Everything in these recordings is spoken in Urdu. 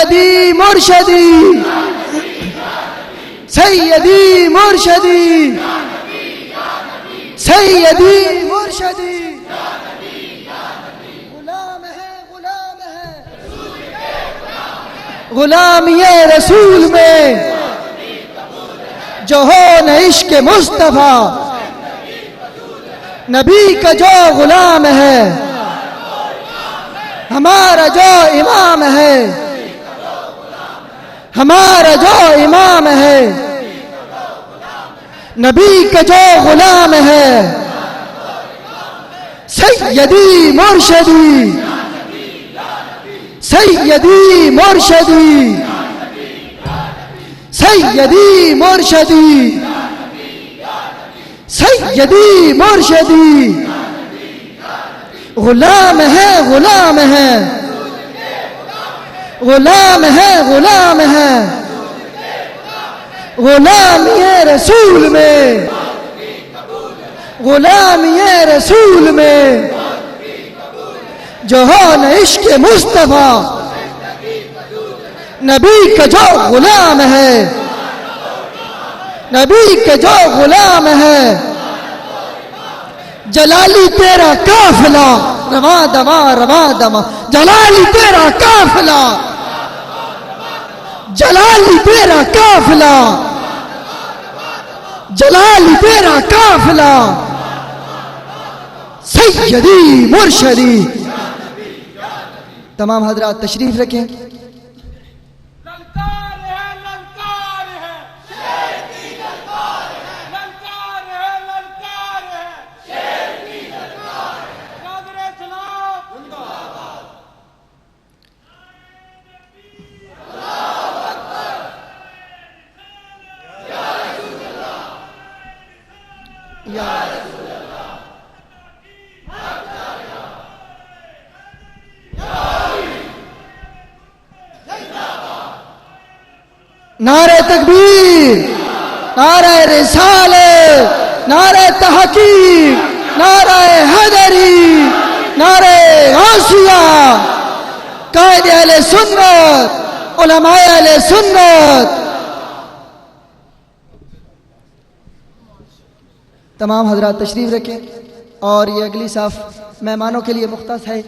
سیدی مرشدی سیدی مرشدی سیدی مرشدی غلام ہے غلامی رسول میں جو ہو نہ عشق مصطفیٰ نبی کا جو غلام ہے ہمارا جو امام ہے ہمارا جو امام ہے نبی کا جو غلام ہے سیدی مرشدی سیدی مرشدی سیدی مرشدی سیدی مرشدی غلام ہے غلام ہے غلام ہے غلام ہے غلامی رسول میں غلامی رسول میں جو ہو نہ عشق مصطفیٰ نبی کا جو غلام ہے نبی کا جو غلام ہے جلالی تیرا قافلہ رواں دواں رواں دواں جلالی تیرا قافلہ جلالی تیرا قافلہ جلالی تیرا قافلہ سیدی مرشدی تمام حضرات تشریف رکھیں نعرہ تکبیر نعرہ رسالت نعرہ تحقیق نعرہ حیدری نعرہ غوثیہ قائد اہل سنت علماء اہل سنت تمام حضرات تشریف رکھیں اور یہ اگلی صف مہمانوں کے لیے مختص ہے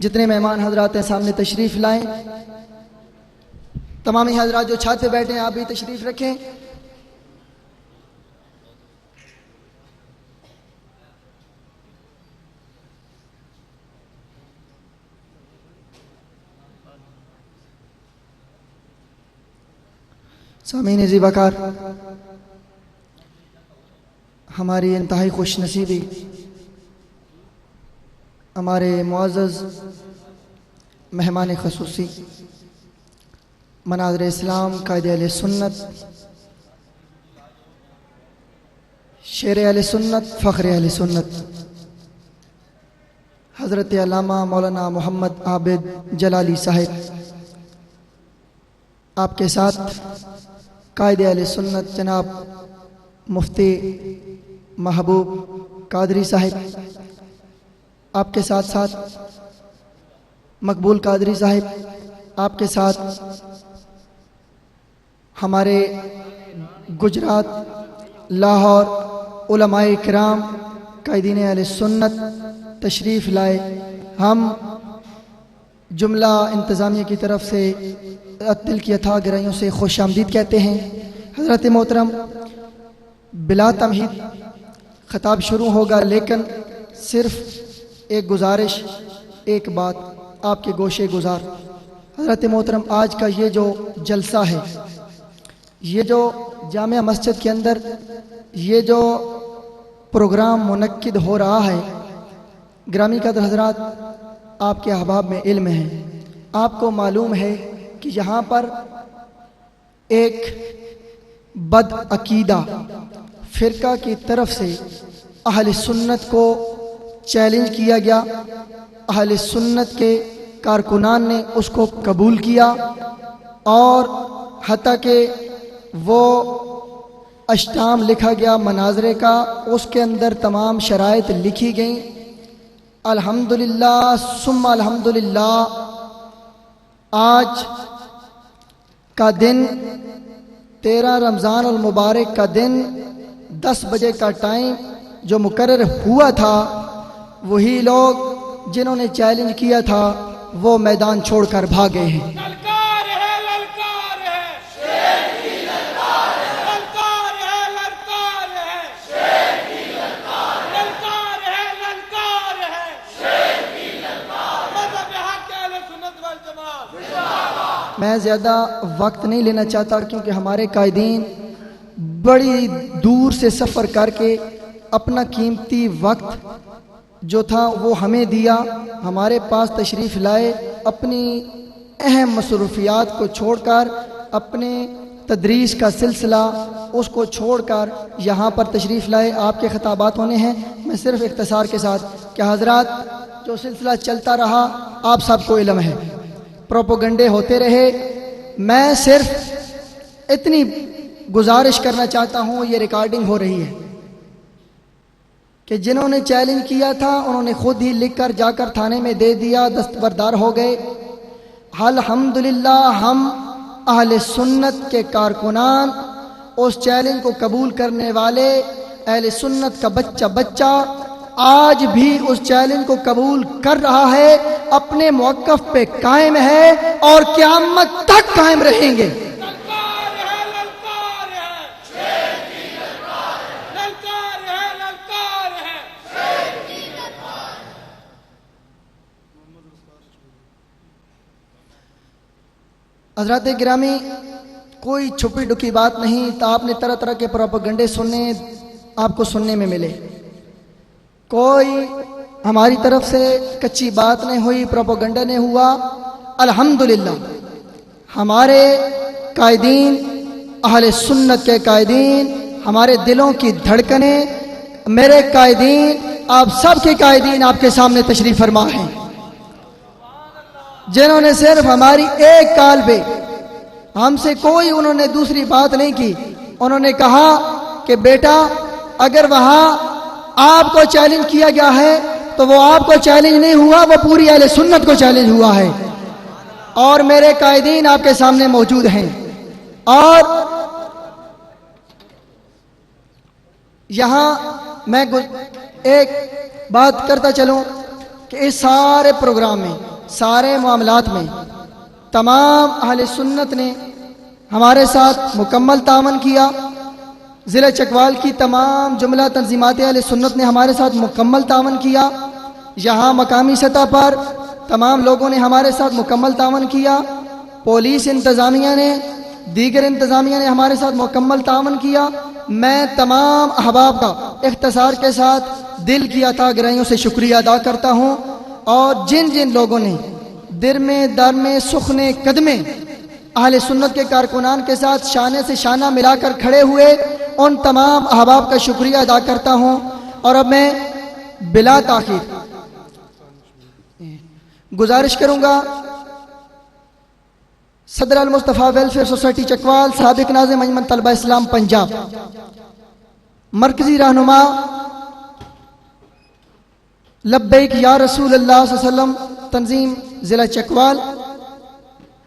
جتنے مہمان حضرات ہیں سامنے تشریف لائیں تمامی حضرات جو چھت پہ بیٹھے ہیں آپ بھی تشریف رکھیں سامعین زیباکار ہماری انتہائی خوش نصیبی ہمارے معزز مہمان خصوصی مناظر اسلام قائد اہل سنت شیر اہل سنت فخر اہل سنت حضرت علامہ مولانا محمد عابد جلالی صاحب آپ کے ساتھ قائد اہل سنت جناب مفتی محبوب قادری صاحب آپ کے ساتھ ساتھ مقبول قادری صاحب آپ کے ساتھ ہمارے گجرات لاہور علماء کرام قائدین اہل سنت تشریف لائے ہم جملہ انتظامیہ کی طرف سے دل کی اتھاہ گہرائیوں سے خوش آمدید کہتے ہیں حضرت محترم بلا تمہید خطاب شروع ہوگا لیکن صرف ایک گزارش ایک بات آپ کے گوشے گزار حضرت محترم آج کا یہ جو جلسہ ہے یہ جو جامع مسجد کے اندر یہ جو پروگرام منعقد ہو رہا ہے گرامی قدر حضرات آپ کے احباب میں علم ہے آپ کو معلوم ہے کہ یہاں پر ایک بد عقیدہ فرقہ کی طرف سے اہل سنت کو چیلنج کیا گیا اہل سنت کے کارکنان نے اس کو قبول کیا اور حتیٰ کہ وہ اشتام لکھا گیا مناظرے کا اس کے اندر تمام شرائط لکھی گئیں الحمدللہ ثم الحمدللہ آج کا دن 13 رمضان المبارک کا دن 10 بجے کا ٹائم جو مقرر ہوا تھا، وہی لوگ جنہوں نے چیلنج کیا تھا وہ میدان چھوڑ کر بھاگے ہیں۔ للکار ہے، للکار ہے، شیر کی للکار ہے، للکار ہے، للکار ہے، شیر کی للکار ہے، للکار ہے، للکار ہے، شیر کی للکار ہے، مذہب حق اہل سنت والجماعت۔ میں زیادہ وقت نہیں لینا چاہتا کیونکہ ہمارے قائدین بڑی دور سے سفر کر کے اپنا قیمتی وقت جو تھا وہ ہمیں دیا، ہمارے پاس تشریف لائے، اپنی اہم مصروفیات کو چھوڑ کر، اپنے تدریس کا سلسلہ اس کو چھوڑ کر یہاں پر تشریف لائے۔ آپ کے خطابات ہونے ہیں، میں صرف اختصار کے ساتھ کہ حضرات جو سلسلہ چلتا رہا آپ سب کو علم ہے، پروپوگنڈے ہوتے رہے، میں صرف اتنی گزارش کرنا چاہتا ہوں، یہ ریکارڈنگ ہو رہی ہے کہ جنہوں نے چیلنج کیا تھا انہوں نے خود ہی لکھ کر جا کر تھانے میں دے دیا، دستبردار ہو گئے۔ الحمدللہ ہم اہل سنت کے کارکنان اس چیلنج کو قبول کرنے والے اہل سنت کا بچہ آج بھی اس چیلنج کو قبول کر رہا ہے، اپنے موقف پہ قائم ہے اور قیامت تک قائم رہیں گے۔ للکار ہے، للکار ہے، شیر کی للکار ہے، للکار ہے، للکار ہے، شیر کی للکار ہے۔ حضرات گرامی، کوئی چھپی ڈکی بات نہیں، تو آپ نے طرح طرح کے پروپیگنڈے سننے، آپ کو سننے میں ملے، کوئی ہماری طرف سے کچی بات نہیں ہوئی، پروپیگنڈا نہیں ہوا۔ الحمدللہ ہمارے قائدین، اہل سنت کے قائدین، ہمارے دلوں کی دھڑکنیں، میرے قائدین، آپ سب کے قائدین آپ کے سامنے تشریف فرما ہیں، جنہوں نے صرف ہماری ایک کال پہ، ہم سے کوئی انہوں نے دوسری بات نہیں کی، انہوں نے کہا کہ بیٹا اگر وہاں آپ کو چیلنج کیا گیا ہے تو وہ آپ کو چیلنج نہیں ہوا، وہ پوری اہل سنت کو چیلنج ہوا ہے، اور میرے قائدین آپ کے سامنے موجود ہیں۔ اور یہاں میں ایک بات کرتا چلوں کہ اس سارے پروگرام میں، سارے معاملات میں تمام اہل سنت نے ہمارے ساتھ مکمل تعاون کیا، ضلع چکوال کی تمام جملہ تنظیمات اہل سنت نے ہمارے ساتھ مکمل تعاون کیا، یہاں مقامی سطح پر تمام لوگوں نے ہمارے ساتھ مکمل تعاون کیا، پولیس انتظامیہ نے، دیگر انتظامیہ نے ہمارے ساتھ مکمل تعاون کیا۔ میں تمام احباب کا اختصار کے ساتھ دل کی عطا گرائیوں سے شکریہ ادا کرتا ہوں، اور جن جن لوگوں نے در میں در میں سخنے قدمے اہل سنت کے کارکنان کے ساتھ شانے سے شانہ ملا کر کھڑے ہوئے، ان تمام احباب کا شکریہ ادا کرتا ہوں۔ اور اب میں بلا تاخیر گزارش کروں گا صدر المصطفیٰ ویلفیئر سوسائٹی چکوال، سابق ناظم انجمن طلبہ اسلام پنجاب، مرکزی رہنما لبیک یا رسول اللہ صلی اللہ علیہ وسلم تنظیم ضلع چکوال،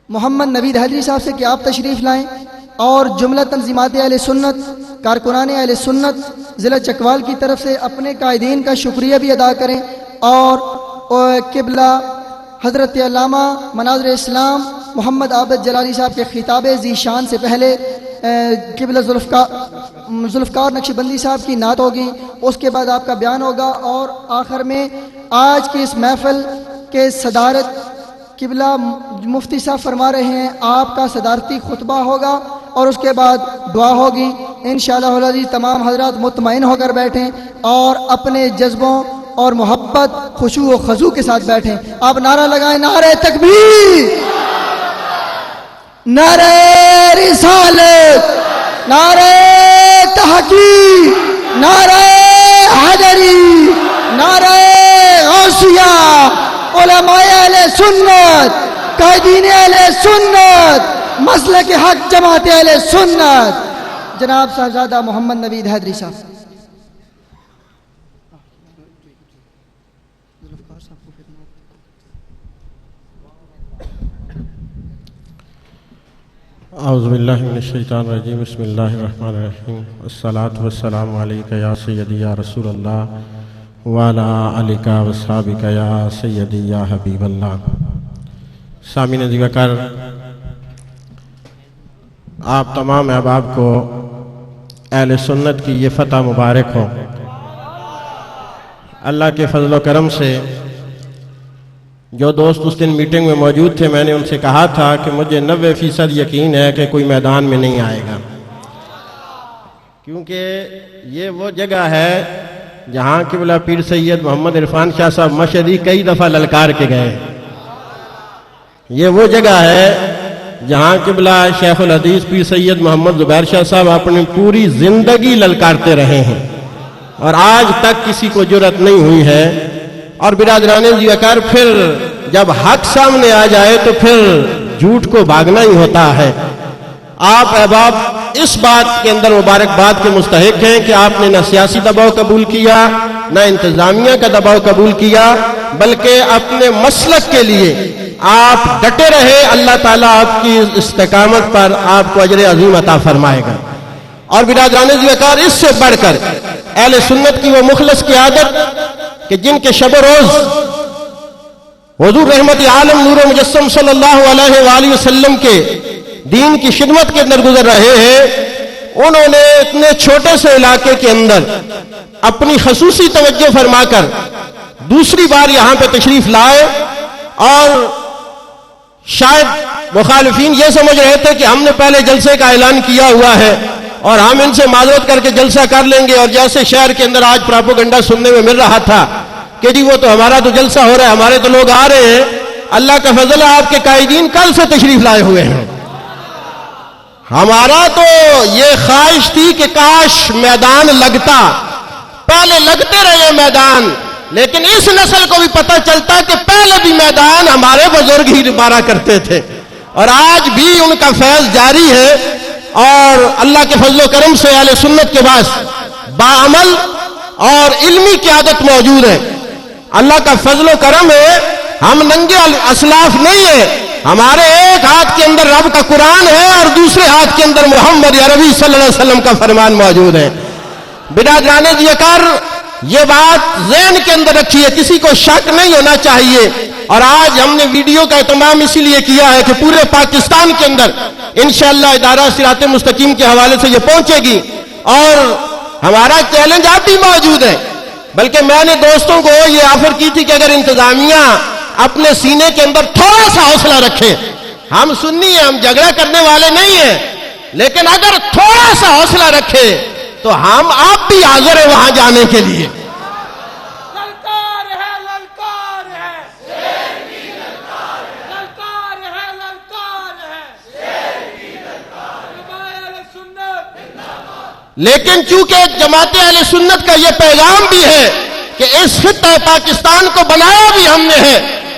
محمد نوید حیدری صاحب سے کہ آپ تشریف لائیں اور جملہ تنظیمات اہل سنت، کارکنان اہل سنت ضلع چکوال کی طرف سے اپنے قائدین کا شکریہ بھی ادا کریں، اور قبلہ حضرت علامہ مناظر اسلام محمد عابد جلالی صاحب کے خطاب ذیشان سے پہلے قبلہ ذوالفقار نقشبندی صاحب کی نعت ہوگی، اس کے بعد آپ کا بیان ہوگا، اور آخر میں آج کی اس محفل کے صدارت قبلہ مفتی صاحب فرما رہے ہیں، آپ کا صدارتی خطبہ ہوگا اور اس کے بعد دعا ہوگی۔ انشاءاللہ العزیز تمام حضرات مطمئن ہو کر بیٹھیں اور اپنے جذبوں اور محبت، خشوع و خضوع کے ساتھ بیٹھیں۔ آپ نعرہ لگائیں، نعرہ تکبیر، نعرہ رسالت، نعرہ تحقیق، نعرہ حیدری، نعرہ غوثیہ، علماء اہل سنت، قائدین اہل سنت، مسلک حق جماعت اہل سنت، جناب صاحبزادہ محمد نوید حیدری صاحب۔ اعوذ باللہ من الشیطان الرجیم بسم اللہ الرحمن الرحیم والصلاة والسلام علیکہ یا سیدی یا رسول اللہ وعلا علیکہ وصحابکہ یا سیدی یا حبیب اللہ۔ سامعین عزیز وقار، آپ تمام احباب کو اہل سنت کی یہ فتح مبارک ہو۔ اللہ کے فضل و کرم سے جو دوست اس دن میٹنگ میں موجود تھے، میں نے ان سے کہا تھا کہ مجھے 90% یقین ہے کہ کوئی میدان میں نہیں آئے گا، کیونکہ یہ وہ جگہ ہے جہاں قبلہ پیر سید محمد عرفان شاہ صاحب مشہدی کئی دفعہ للکار کے گئے۔ یہ وہ جگہ ہے جہاں قبلہ شیخ الحدیث پیر سید محمد زبیر شاہ صاحب اپنی پوری زندگی للکارتے رہے ہیں اور آج تک کسی کو جرأت نہیں ہوئی ہے۔ اور برادران عزیز وقار، پھر جب حق سامنے آ جائے تو پھر جھوٹ کو بھاگنا ہی ہوتا ہے۔ آپ احباب اس بات کے اندر مبارکباد کے مستحق ہیں کہ آپ نے نہ سیاسی دباؤ قبول کیا، نہ انتظامیہ کا دباؤ قبول کیا، بلکہ اپنے مسلک کے لیے آپ ڈٹے رہے۔ اللہ تعالیٰ آپ کی استقامت پر آپ کو اجر عظیم عطا فرمائے گا۔ اور برادران عزیز وقار، اس سے بڑھ کر اہل سنت کی وہ مخلص کی عادت کہ جن کے شب و روز حضور رحمت عالم نور مجسم صلی اللہ علیہ وآلہ وسلم کے دین کی خدمت کے اندر گزر رہے ہیں، انہوں نے اتنے چھوٹے سے علاقے کے اندر اپنی خصوصی توجہ فرما کر دوسری بار یہاں پہ تشریف لائے۔ اور شاید مخالفین یہ سمجھ رہے تھے کہ ہم نے پہلے جلسے کا اعلان کیا ہوا ہے اور ہم ان سے معذرت کر کے جلسہ کر لیں گے، اور جیسے شہر کے اندر آج پراپوگنڈا سننے میں مل رہا تھا کہ جی وہ تو ہمارا تو جلسہ ہو رہا ہے، ہمارے تو لوگ آ رہے ہیں۔ اللہ کا فضل ہے، آپ کے قائدین کل سے تشریف لائے ہوئے ہیں۔ ہمارا تو یہ خواہش تھی کہ کاش میدان لگتا، پہلے لگتے رہے میدان، لیکن اس نسل کو بھی پتہ چلتا کہ پہلے بھی میدان ہمارے بزرگ ہی مارا کرتے تھے، اور آج بھی ان کا فیض جاری ہے۔ اور اللہ کے فضل و کرم سے اہل سنت کے پاس باعمل اور علمی قیادت موجود ہے۔ اللہ کا فضل و کرم ہے، ہم ننگے اسلاف نہیں ہیں، ہمارے ایک ہاتھ کے اندر رب کا قرآن ہے اور دوسرے ہاتھ کے اندر محمد عربی صلی اللہ علیہ وسلم کا فرمان موجود ہے۔ برادران عزیز وقار، یہ بات ذہن کے اندر رکھیے، کسی کو شک نہیں ہونا چاہیے۔ اور آج ہم نے ویڈیو کا اہتمام اسی لیے کیا ہے کہ پورے پاکستان کے اندر انشاءاللہ ادارہ صراط مستقیم کے حوالے سے یہ پہنچے گی، اور ہمارا چیلنج آپ بھی موجود ہے۔ بلکہ میں نے دوستوں کو یہ آفر کی تھی کہ اگر انتظامیہ اپنے سینے کے اندر تھوڑا سا حوصلہ رکھے، ہم سنی ہیں، ہم جھگڑا کرنے والے نہیں ہیں، لیکن اگر تھوڑا سا حوصلہ رکھے تو ہم آپ بھی حاضر ہیں وہاں جانے کے لیے۔ للکار ہے، للکار ہے، شیر کی للکار ہے، للکار ہے، للکار ہے، شیر کی للکار ہے، جماعت اہل سنت۔ لیکن چونکہ جماعت اہل سنت کا یہ پیغام بھی ہے کہ اس خطہ پاکستان کو بنایا بھی ہم نے ہے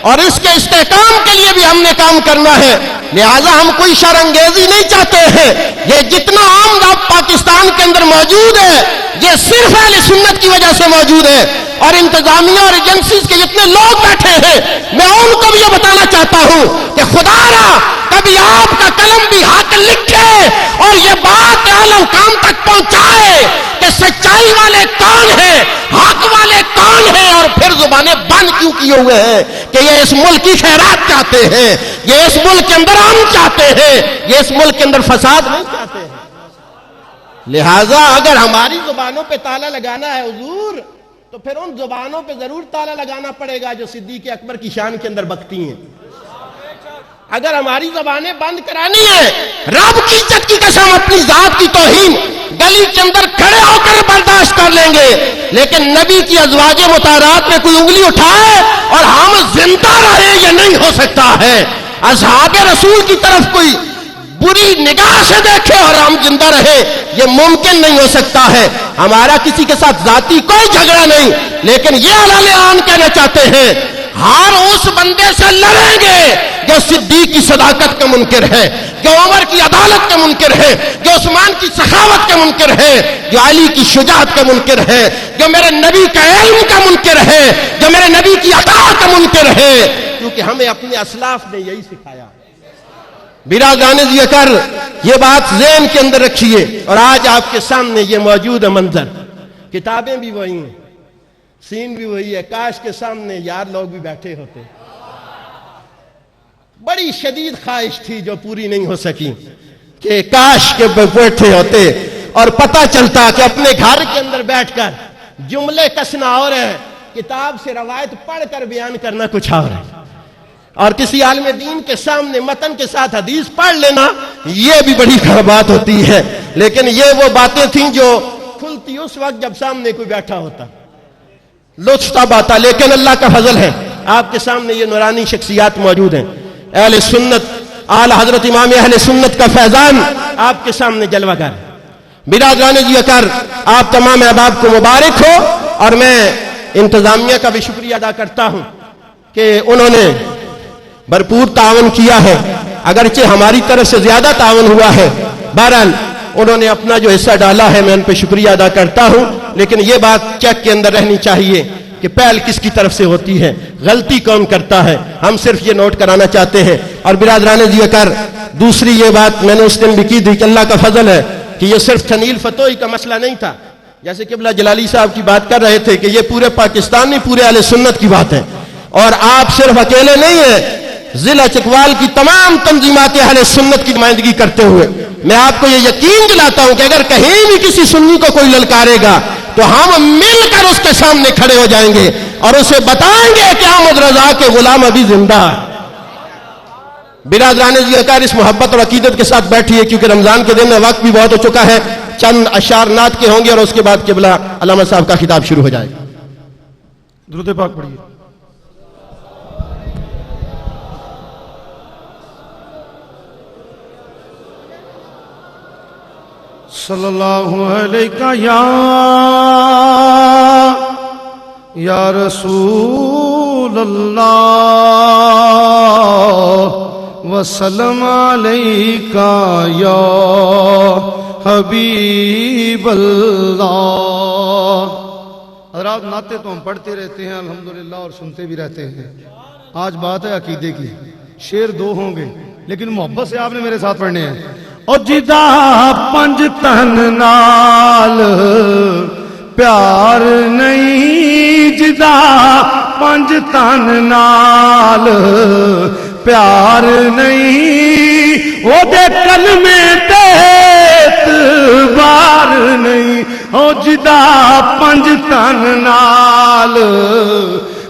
اور اس کے استحکام کے لیے بھی ہم نے کام کرنا ہے، لہٰذا ہم کوئی شر انگیزی نہیں چاہتے ہیں۔ یہ جتنا عام پاکستان کے اندر موجود ہے یہ صرف اہل سنت کی وجہ سے موجود ہے، اور انتظامیہ اور ایجنسیز کے جتنے لوگ بیٹھے ہیں میں ان کو بھی یہ بتانا چاہتا ہوں کہ خدا را کبھی آپ کا قلم بھی حق لکھے اور یہ بات اہل کام تک پہنچائے کہ سچائی والے کون ہیں، حق والے کون ہیں، اور پھر زبانیں بند کیوں کیے ہوئے ہیں کہ یہ اس ملک کی خیرات چاہتے ہیں، یہ اس ملک کے اندر امن چاہتے ہیں، یہ اس ملک کے اندر فساد نہیں چاہتے ہیں۔ لہٰذا اگر ہماری زبانوں پہ تالا لگانا ہے حضور، تو پھر ان زبانوں پہ ضرور تالا لگانا پڑے گا جو صدیق اکبر کی شان کے اندر بکتی ہیں۔ اگر ہماری زبانیں بند کرانی ہے، رب کی عزت کی قسم، اپنی ذات کی توہین گلی کے اندر کھڑے ہو کر برداشت کر لیں گے، لیکن نبی کی ازواج مطہرات میں کوئی انگلی اٹھائے اور ہم زندہ رہے یہ نہیں ہو سکتا ہے۔ اصحاب رسول کی طرف کوئی بری نگاہ سے دیکھے اور ہم زندہ رہے یہ ممکن نہیں ہو سکتا ہے۔ ہمارا کسی کے ساتھ ذاتی کوئی جھگڑا نہیں، لیکن یہ اعلان کہنا چاہتے ہیں ہر اس بندے سے لڑیں گے جو صدیق کی صداقت کا منکر ہے، جو عمر کی عدالت کا منکر ہے، جو عثمان کی سخاوت کا منکر ہے، جو علی کی شجاعت کا منکر ہے، جو میرے نبی کا علم کا منکر ہے، جو میرے نبی کی عطا کا منکر ہے، کیونکہ ہمیں اپنے اسلاف نے یہی سکھایا۔ برادران ذکر یہ بات ذہن کے اندر رکھیے. اور آج آپ کے سامنے یہ موجود ہے منظر. کتابیں بھی وہی ہیں, سین بھی وہی ہے. کاش کے سامنے یار لوگ بھی بیٹھے ہوتے. بڑی شدید خواہش تھی جو پوری نہیں ہو سکی کہ کاش کے بیٹھے ہوتے اور پتہ چلتا کہ اپنے گھر کے اندر بیٹھ کر جملے کسنا اور ہے, کتاب سے روایت پڑھ کر بیان کرنا کچھ اور ہے, اور کسی عالم دین کے سامنے متن کے ساتھ حدیث پڑھ لینا یہ بھی بڑی بات ہوتی ہے. لیکن یہ وہ باتیں تھیں جو کھلتی اس وقت جب سامنے کوئی بیٹھا ہوتا, لطف تب آتا. لیکن اللہ کا فضل ہے آپ کے سامنے یہ نورانی شخصیات موجود ہیں. اہل سنت, اعلی حضرت امام اہل سنت کا فیضان آپ کے سامنے جلوہ گر. برادران ذکر آپ تمام احباب کو مبارک ہو. اور میں انتظامیہ کا بھی شکریہ ادا کرتا ہوں کہ انہوں نے بھرپور تعاون کیا ہے, اگرچہ ہماری طرف سے زیادہ تعاون ہوا ہے. بہرحال انہوں نے اپنا جو حصہ ڈالا ہے میں ان پہ شکریہ ادا کرتا ہوں. لیکن یہ بات چیک کے اندر رہنی چاہیے کہ پہل کس کی طرف سے ہوتی ہے, غلطی کون کرتا ہے. ہم صرف یہ نوٹ کرانا چاہتے ہیں. اور برادران ذکر دوسری یہ بات میں نے اس دن بھی کی تھی کہ اللہ کا فضل ہے کہ یہ صرف تنیل فتوحی کا مسئلہ نہیں تھا. جیسے قبلہ جلالی صاحب کی بات کر رہے تھے کہ یہ پورے پاکستان نہیں, پورے اہل سنت کی بات ہے. اور آپ صرف اکیلے نہیں ہیں, ضلع چکوال کی تمام تنظیمات اہل سنت کی نمائندگی کرتے ہوئے میں آپ کو یہ یقین دلاتا ہوں کہ اگر کہیں بھی کسی سنی کو کوئی للکارے گا تو ہم مل کر اس کے سامنے کھڑے ہو جائیں گے اور اسے بتائیں گے کہ احمد رضا کے غلام ابھی زندہ ہے. برادران ذکر اس محبت اور عقیدت کے ساتھ بیٹھی ہے کیونکہ رمضان کے دن وقت بھی بہت ہو چکا ہے. چند اشعار نعت کے ہوں گے اور اس کے بعد قبلہ علامہ صاحب کا خطاب شروع ہو جائے گا. درود پاک پڑھیے. صلی اللہ علیہ یا رسول اللہ وسلم علیکہ یا حبیب اللہ. حضرات نعتیں تو ہم پڑھتے رہتے ہیں الحمدللہ اور سنتے بھی رہتے ہیں. آج بات ہے عقیدے کی. شعر دو ہوں گے لیکن محبت سے آپ نے میرے ساتھ پڑھنے ہیں. اور جدا پنج تن نال پیار نہیں, جدا پنج تن نال پیار نہیں, او دے کلمے تے اعتبار نہیں. او جدا پنج تن نال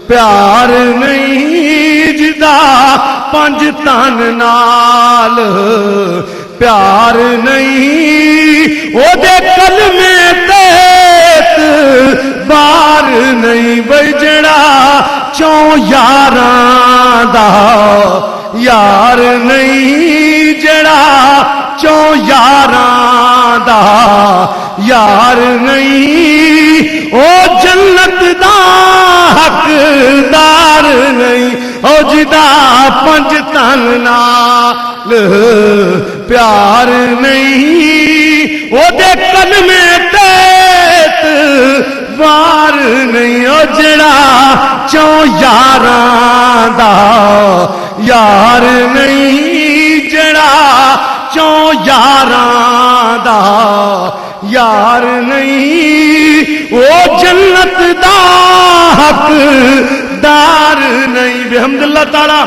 پیار نہیں, جدا پنج تن نال پیار نہیں, او دے کلمے تے اعتبار نہیں. بھئی جڑا چوں یاراں دا یار نہیں, جڑا چوں یاراں دا یار نہیں, او جنت دا حقدار نہیں. او جدا پنج تن نال پیار نہیں, او دے کلمے تے اعتبار نہیں. او جڑا چوں یاراں دا یار نہیں, جڑا چوں یاراں دا یار نہیں, او جنت دا حقدار نہیں. بحمد اللہ تعالی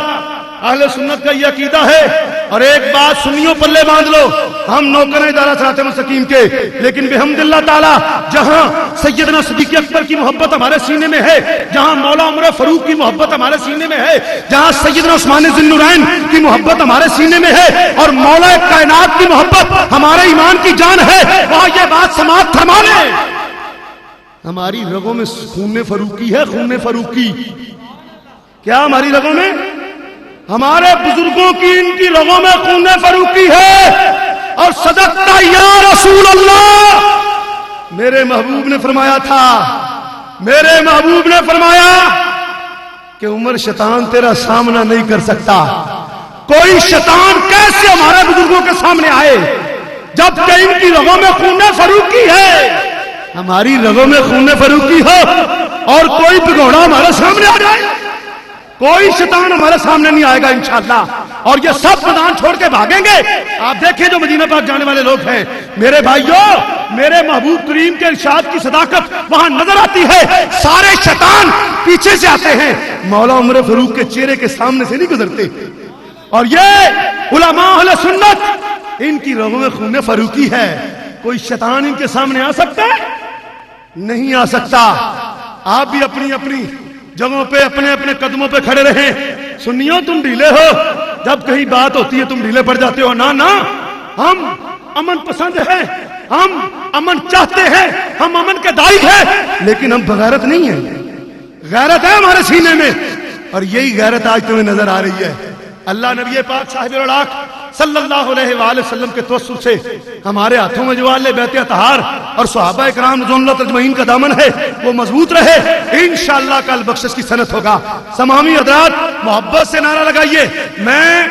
اہل سنت کا یہ عقیدہ ہے. اور ایک بات سنیوں پلے باندھ لو, ہم نوکر ادارہ صراط مستقیم کے, لیکن بحمد اللہ تعالی جہاں سیدنا صدیق اکبر کی محبت ہمارے سینے میں ہے, جہاں مولا عمر فاروق کی محبت ہمارے سینے میں ہے, جہاں سیدنا عثمان ذی النورین کی محبت ہمارے سینے میں ہے, اور مولا کائنات کی محبت ہمارے ایمان کی جان ہے, وہاں یہ بات سماعت فرما لیں. ہماری رگوں میں خون فاروقی ہے, خون فاروقی. کیا ہماری رگوں میں, ہمارے بزرگوں کی ان کی رگوں میں خون فاروقی ہے. اور صدقتا یا رسول اللہ, میرے محبوب نے فرمایا تھا, میرے محبوب نے فرمایا کہ عمر شیطان تیرا سامنا نہیں کر سکتا. کوئی شیطان کیسے ہمارے بزرگوں کے سامنے آئے جب کہ ان کی رگوں میں خون فاروقی ہے. ہماری رگوں میں خون فاروقی ہو اور کوئی بگوڑا ہمارے سامنے آ جائے, کوئی شیطان ہمارے سامنے نہیں آئے گا انشاءاللہ. اور یہ سب میدان چھوڑ کے بھاگیں گے. آپ دیکھیں جو مدینہ پاک جانے والے لوگ ہیں میرے بھائیوں، میرے محبوب کریم کے ارشاد کی صداقت وہاں نظر آتی ہے. سارے شیطان پیچھے سے آتے ہیں، مولا عمر فاروق کے چہرے کے سامنے سے نہیں گزرتے. اور یہ علماء اہل سنت، ان کی رگوں میں خون فاروقی ہے. کوئی شیطان ان کے سامنے آ سکتا ہے؟ نہیں آ سکتا. آپ بھی اپنی اپنی جگہوں پہ اپنے اپنے قدموں پہ کھڑے رہیں. سنیو تم ڈھیلے ہو، جب کہیں بات ہوتی ہے تم ڈھیلے پڑ جاتے ہو. نہ ہم امن پسند ہیں، ہم امن چاہتے ہیں، ہم امن کے داعی ہیں، لیکن ہم بغیرت نہیں ہیں. غیرت ہے ہمارے سینے میں، اور یہی غیرت آج تمہیں نظر آ رہی ہے. اللہ نبی پاک صاحب الاولاق صلی اللہ علیہ وآلہ وسلم کے توسل سے ہمارے ہاتھوں میں جو اہل بیت اطہار اور صحابہ کرام رضوان اللہ اجمعین کا دامن ہے وہ مضبوط رہے. انشاءاللہ کل بخشش کی سنت ہوگا. تمامی حضرات محبت سے نعرہ لگائیے. میں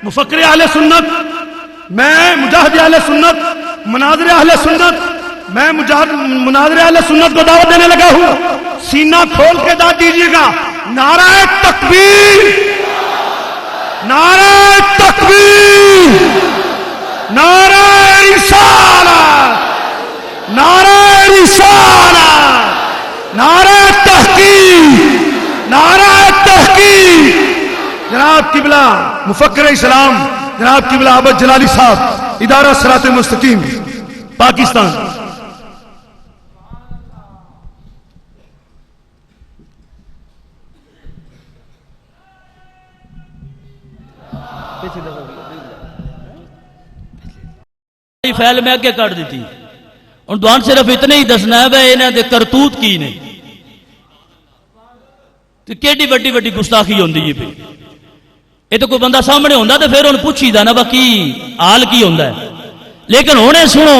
مفکر اہل سنت، میں مجاہد اہل سنت، مناظر اہل سنت، میں مناظر اہل سنت کو دعوت دینے لگا ہوں. سینہ کھول کے داد دیجیے گا. نعرہ تکبیر، نعرہ تکبیر، نعرہ رسالت، نعرہ رسالت، نعرہ تحقیق، نعرہ تحقیق. جناب قبلہ مفکر اسلام جناب قبلہ عبد جلالی صاحب، ادارہ صراط مستقیم پاکستان. فیل میں اگے کٹ دیتی اور دوان صرف اتنے ہی دسنا ہے بھائی انہیں دے کرتوت کی نہیں تو کیڑی بڑی بڑی گستاخی ہوندی ہے پہ. یہ تو کوئی بندہ سامنے ہوندا تو پھر انہیں پوچھی دا نا باقی حال کی ہوندا ہے. لیکن ہونے سنو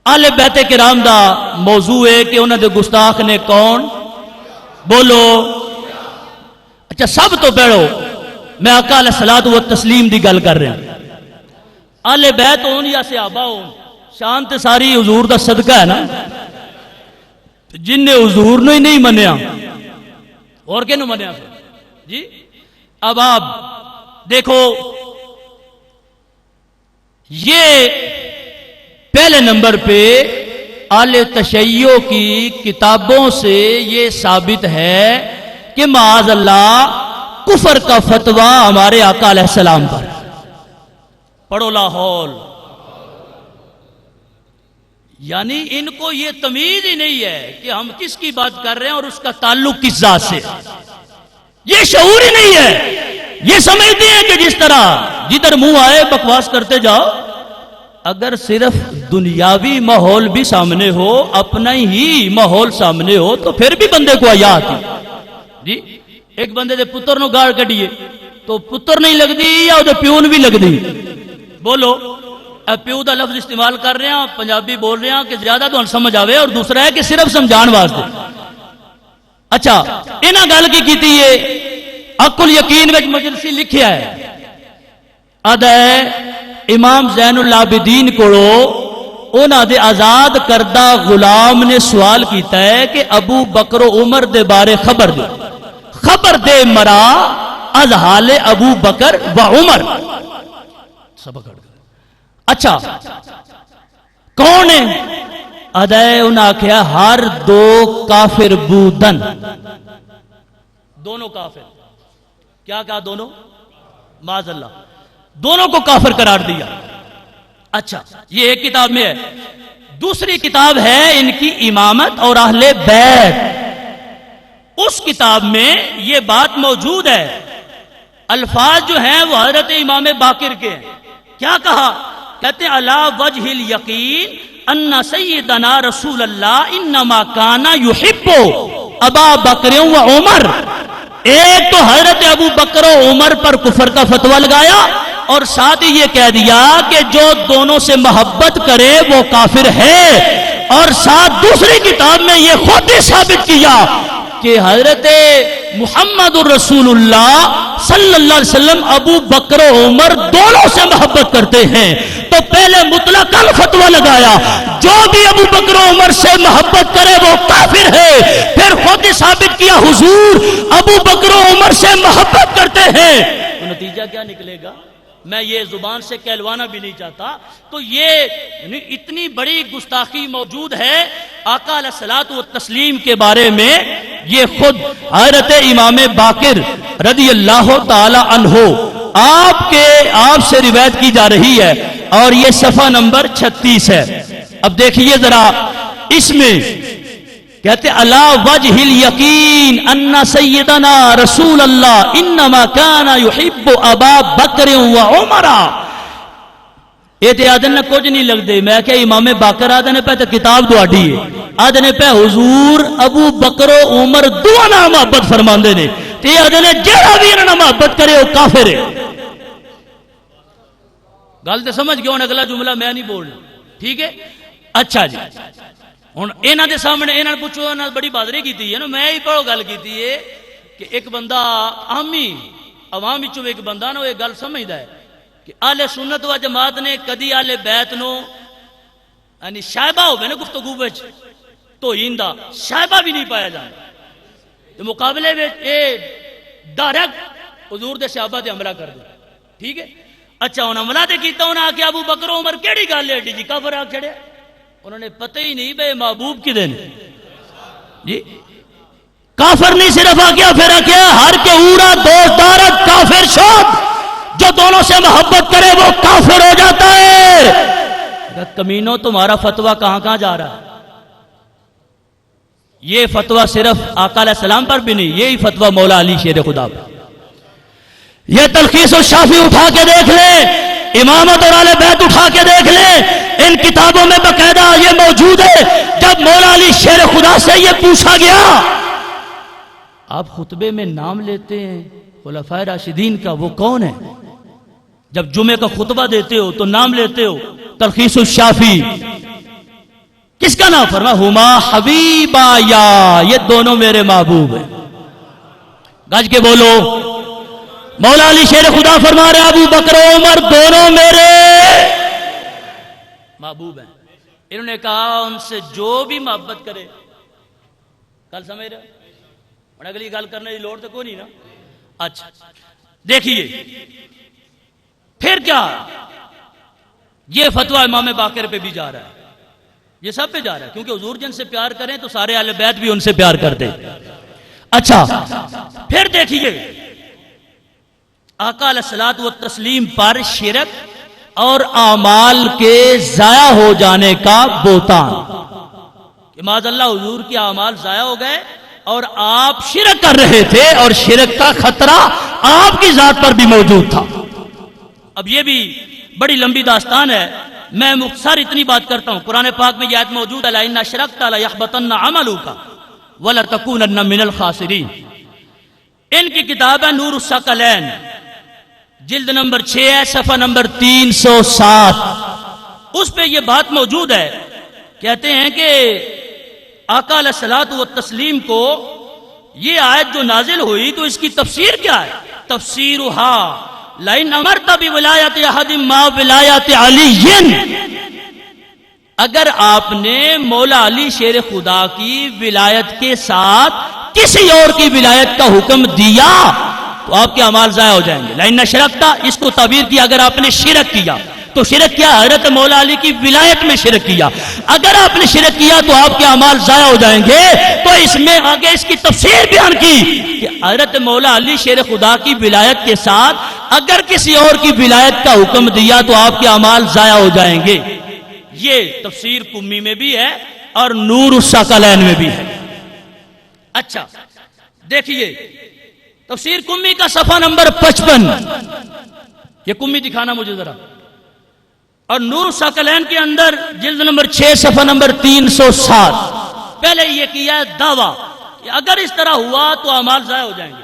اہل بیت کرام دا موضوع ہے کہ انہیں دے گستاخ نے کون؟ بولو. اچھا سب تو پہلو میں آقا علیہ الصلوۃ والتسلیم دی گل کر رہا ہوں. اہل بیت ہون یا صحابہ ہون، شان تے ساری حضور دا صدقہ ہے نا. جن نے حضور نے ہی نہیں منیا اور کینوں منیا پھر جی. اب آپ دیکھو یہ پہلے نمبر پہ اہل تشیع کی کتابوں سے یہ ثابت ہے کہ معاذ اللہ کفر کا فتویٰ ہمارے آقا علیہ السلام پر. پڑھو لاہور. یعنی ان کو یہ تمیز ہی نہیں ہے کہ ہم کس کی بات کر رہے ہیں اور اس کا تعلق کس ذات سے. یہ شعور ہی نہیں ہے. یہ سمجھتے ہیں کہ جس طرح جدھر منہ آئے بکواس کرتے جاؤ. اگر صرف دنیاوی ماحول بھی سامنے ہو، اپنا ہی ماحول سامنے ہو تو پھر بھی بندے کو حیا آتی جی. ایک بندے دے پتر نو گاڑ کڈیے تو پتر نہیں لگتی یا وہ پیون بھی لگتی؟ بولو. پیو دا لفظ استعمال کر رہے ہیں، پنجابی بول رہے ہیں کہ زیادہ تو سمجھ آوے، اور دوسرا ہے کہ صرف سمجھان واسطے. اچھا انہاں گل کی کیتی ہے حق الیقین وچ مجلسی لکھیا ہے. ادا امام زین العابدین کولو انہاں دے آزاد کردہ غلام نے سوال کیتا ہے کہ ابو بکر و عمر دے بارے خبر دے. خبر دے مرا از حال ابو بکر و عمر. سبق اچھا کون ہے؟ ادائے انہاں آکھیا ہر دو کافر بودن. دونوں کافر. کیا کہا دونوں؟ معاذ اللہ دونوں کو کافر قرار دیا. اچھا یہ ایک کتاب میں ہے. دوسری کتاب ہے ان کی امامت اور اہل بیت. اس کتاب میں یہ بات موجود ہے. الفاظ جو ہیں وہ حضرت امام باقر کے ہیں. کیا کہا؟ کہتے ہیں علی وجہ الیقین ان سیدنا رسول اللہ انما کان یحب ابا بکر و عمر. ایک تو حضرت ابو بکر و عمر پر کفر کا فتویٰ لگایا اور ساتھ ہی یہ کہہ دیا کہ جو دونوں سے محبت کرے وہ کافر ہے. اور ساتھ دوسری کتاب میں یہ خود ہی ثابت کیا کہ حضرت محمد الرسول اللہ صلی اللہ علیہ وسلم ابو بکر و عمر دونوں سے محبت کرتے ہیں. تو پہلے مطلقاً فتویٰ لگایا جو بھی ابو بکر و عمر سے محبت کرے وہ کافر ہے. پھر خود ہی ثابت کیا حضور ابو بکر و عمر سے محبت کرتے ہیں. نتیجہ کیا نکلے گا میں یہ زبان سے کہلوانا بھی نہیں چاہتا. تو یہ اتنی بڑی گستاخی موجود ہے آقا علیہ الصلوۃ والتسلیم کے بارے میں. یہ خود حضرت امام باقر رضی اللہ تعالی عنہ آپ سے روایت کی جا رہی ہے اور یہ صفحہ نمبر 36 ہے. اب دیکھیے ذرا اس میں کہتے علا وجہ الیقین ان سیدنا رسول اللہ انما کان یحب ابا بکر و عمر. اعتیادن کچھ نہیں لگتے. میں کہ امام باقر آدھنے پہ تو کتاب دواڈی ہے آدھنے پہ حضور ابو بکر و عمر دو نام محبت فرماندے نے تے آدھنے جڑا بھی انہاں محبت کرے وہ کافر ہے. گل تے سمجھ گئے ہن اگلا جملہ میں نہیں بولنا ٹھیک ہے. اچھا جی ہوں یہاں کے سامنے یہاں پوچھو یہاں بڑی بہادری کی ہے نا. میں ہی پڑھو گل کی ہے کہ ایک بندہ عوام ایک بندہ نا وہ گل سمجھتا ہے کہ اہل سنت و جماعت نے کدی اہل بیت نو یعنی شائبہ ہوگا نا گفتگو توہین دا شائبہ بھی نہیں پایا جانا. تو مقابلے میں یہ ڈائریکٹ حضور دے صحابہ تے حملہ کر دے ٹھیک ہے. اچھا ہوں حملہ تے کیتا انہاں آ کے ابو بکر عمر کیڑی گل ہے جی کافر آ چھڑیا. انہوں نے پتہ ہی نہیں بے محبوب کی دن جی کافر نہیں صرف آ گیا پھر کیا ہر کے اوڑا دوست دارت کافر شد جو دونوں سے محبت کرے وہ کافر ہو جاتا ہے. کمینوں تمہارا فتویٰ کہاں کہاں جا رہا ہے. یہ فتویٰ صرف آقا علیہ السلام پر بھی نہیں یہی فتویٰ مولا علی شیر خدا پر. یہ تلخیص الشافی اٹھا کے دیکھ لیں امامت اور اہل بیت اٹھا کے دیکھ لیں ان کتابوں میں باقاعدہ یہ موجود ہے. جب مولا علی شیر خدا سے یہ پوچھا گیا آپ خطبے میں نام لیتے ہیں خلفائے راشدین کا وہ کون ہے جب جمعے کا خطبہ دیتے ہو تو نام لیتے ہو. تلخیص الشافی کس کا نام فرما ہما حبیبا یا یہ دونوں میرے محبوب ہیں. گج کے بولو مولا علی شیر خدا فرما رہے ابو بکر و عمر دونوں میرے محبوب ہیں. انہوں نے کہا ان سے جو بھی محبت کرے کل سمجھ رہے اور اگلی گل کرنے کی لوڑ تو کوئی نہیں نا. اچھا دیکھیے پھر کیا یہ فتویٰ امام باقر پہ بھی جا رہا ہے یہ سب پہ جا رہا ہے کیونکہ حضور جن سے پیار کریں تو سارے اہل بیت بھی ان سے پیار کرتے. اچھا پھر دیکھیے آقا علیہ الصلوۃ والتسلیم پر شرک اور اعمال کے ضائع ہو جانے کا بہتان کہ معاذ اللہ حضور کے اعمال ضائع ہو گئے اور آپ شرک کر رہے تھے اور شرک کا خطرہ آپ کی ذات پر بھی موجود تھا. اب یہ بھی بڑی لمبی داستان ہے میں مختصر اتنی بات کرتا ہوں. قرآن پاک میں یہ آیت موجود ہے لئن اشرکت لیحبطن عملک ولتکونن من الخاسرین. ان کی کتاب ہے نور الثقلین جلد نمبر 6 ہے صفحہ نمبر 307. اس پہ یہ بات موجود ہے کہتے ہیں کہ آقا علیہ الصلوۃ والتسلیم کو یہ آیت جو نازل ہوئی تو اس کی تفسیر کیا ہے. تفسیرها لئن امرت بولایت احد ما ولایت علی اگر آپ نے مولا علی شیر خدا کی ولایت کے ساتھ کسی اور کی ولایت کا حکم دیا تو آپ کے اعمال ضائع ہو جائیں گے. لئن اشرکتا اس کو تعبیر کیا اگر آپ نے شرک کیا تو شرک کیا حضرت مولا علی کی ولایت میں شرک کیا. اگر آپ نے شرک کیا تو آپ کے اعمال ضائع ہو جائیں گے. تو اس میں آگے اس کی تفسیر بیان کی کہ حضرت مولا علی شیر خدا کی ولایت کے ساتھ اگر کسی اور کی ولایت کا حکم دیا تو آپ کے اعمال ضائع ہو جائیں گے. یہ تفسیر کمی میں بھی ہے اور نور الثقلین میں بھی ہے. اچھا دیکھیے تفسیر کمی کا صفحہ نمبر 55 یہ کمی دکھانا مجھے ذرا اور نور الثقلین کے اندر جلد نمبر 6 صفحہ نمبر 307. پہلے یہ کیا ہے دعویٰ کہ اگر اس طرح ہوا تو اعمال ضائع ہو جائیں گے.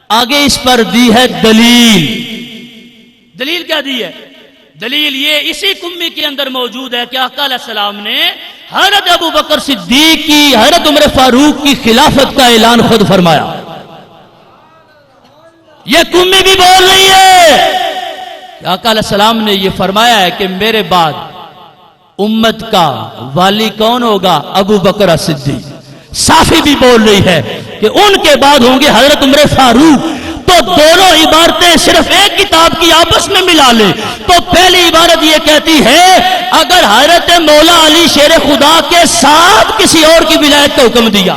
آگے اس پر دی ہے دلیل. دلیل کیا دی ہے؟ دلیل یہ اسی کمی کے اندر موجود ہے کہ آقا علیہ السلام نے حضرت ابو بکر صدیق کی حضرت عمر فاروق کی خلافت کا اعلان خود فرمایا. یہ کمی بھی بول رہی ہے کہ آقا علیہ السلام نے یہ فرمایا ہے کہ میرے بعد امت کا والی کون ہوگا؟ ابو بکر صدیق. صافی بھی بول رہی ہے کہ ان کے بعد ہوں گے حضرت عمر فاروق. تو دونوں عبارتیں صرف ایک کتاب کی آپس میں ملا لے تو پہلی عبارت یہ کہتی ہے اگر حضرت مولا علی شیر خدا کے ساتھ کسی اور کی ولایت کا حکم دیا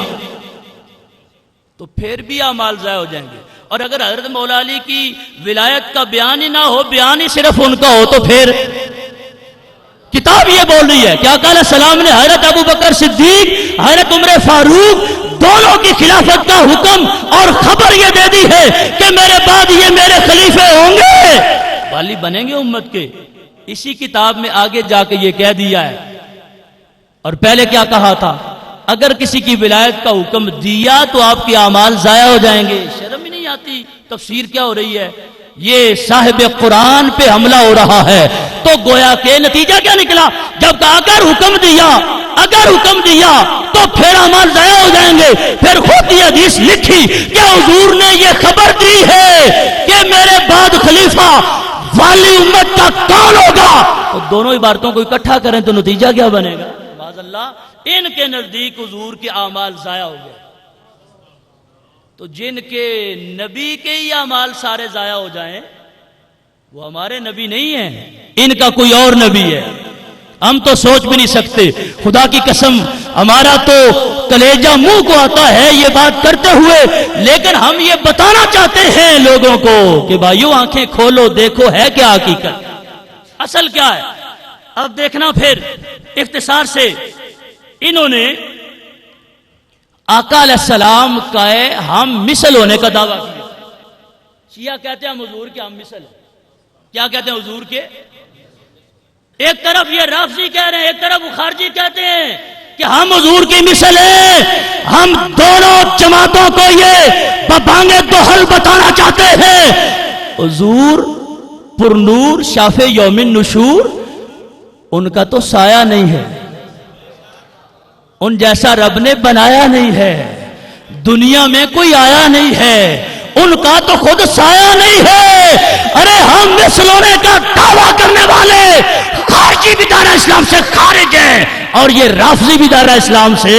تو پھر بھی اعمال ضائع ہو جائیں گے، اور اگر حضرت مولا علی کی ولایت کا بیان ہی نہ ہو، بیان ہی صرف ان کا ہو، تو پھر کتاب یہ بول رہی ہے کہ آقا علیہ السلام نے حضرت ابو بکر صدیق، حضرت عمر فاروق دونوں کی خلافت کا حکم اور خبر یہ دے دی ہے کہ میرے بعد یہ میرے خلیفے ہوں گے، والی بنیں گے امت کے۔ اسی کتاب میں آگے جا کے یہ کہہ دیا ہے، اور پہلے کیا کہا تھا؟ اگر کسی کی ولایت کا حکم دیا تو آپ کے اعمال ضائع ہو جائیں گے۔ شرم ہی نہیں آتی؟ تفسیر کیا ہو رہی ہے؟ یہ صاحب قرآن پہ حملہ ہو رہا ہے۔ تو گویا کہ نتیجہ کیا نکلا؟ جب کہ اگر حکم دیا تو پھر اعمال ضائع ہو جائیں گے۔ پھر خود یہ حدیث لکھی کہ حضور نے یہ خبر دی ہے کہ میرے بعد خلیفہ والی امت کا کون ہوگا۔ تو دونوں عبارتوں کو اکٹھا کریں تو نتیجہ کیا بنے گا؟ معاذ اللہ، ان کے نزدیک حضور کے اعمال ضائع ہو گئے۔ تو جن کے نبی کے ہی اعمال سارے ضائع ہو جائیں وہ ہمارے نبی نہیں ہیں، ان کا کوئی اور نبی ہے۔ ہم تو سوچ بھی نہیں سکتے، خدا کی قسم ہمارا تو کلیجہ منہ کو آتا ہے یہ بات کرتے ہوئے، لیکن ہم یہ بتانا چاہتے ہیں لوگوں کو کہ بھائیو آنکھیں کھولو، دیکھو ہے کیا حقیقت، اصل کیا ہے۔ اب دیکھنا پھر اختصار سے انہوں نے آقا علیہ السلام کا ہم مثل ہونے کا دعویٰ کیا۔ شیعہ کہتے ہیں ہم حضور کے ہم مثل ہیں۔ کیا کہتے ہیں حضور کے؟ ایک طرف یہ رافضی کہہ رہے ہیں، ایک طرف خارجی کہتے ہیں کہ ہم حضور کی مثل ہیں۔ ہم دونوں جماعتوں کو یہ ببانگ دوحل بتانا چاہتے ہیں، حضور پر نور شافع یوم النشور، ان کا تو سایہ نہیں ہے، ان جیسا رب نے بنایا نہیں ہے، دنیا میں کوئی آیا نہیں ہے، ان کا تو خود سایہ نہیں ہے۔ ارے ہم مثل ہونے کا دعویٰ کرنے والے خارجی بھی دائرہ اسلام سے خارج ہیں، اور یہ رافضی بھی دائرہ اسلام سے۔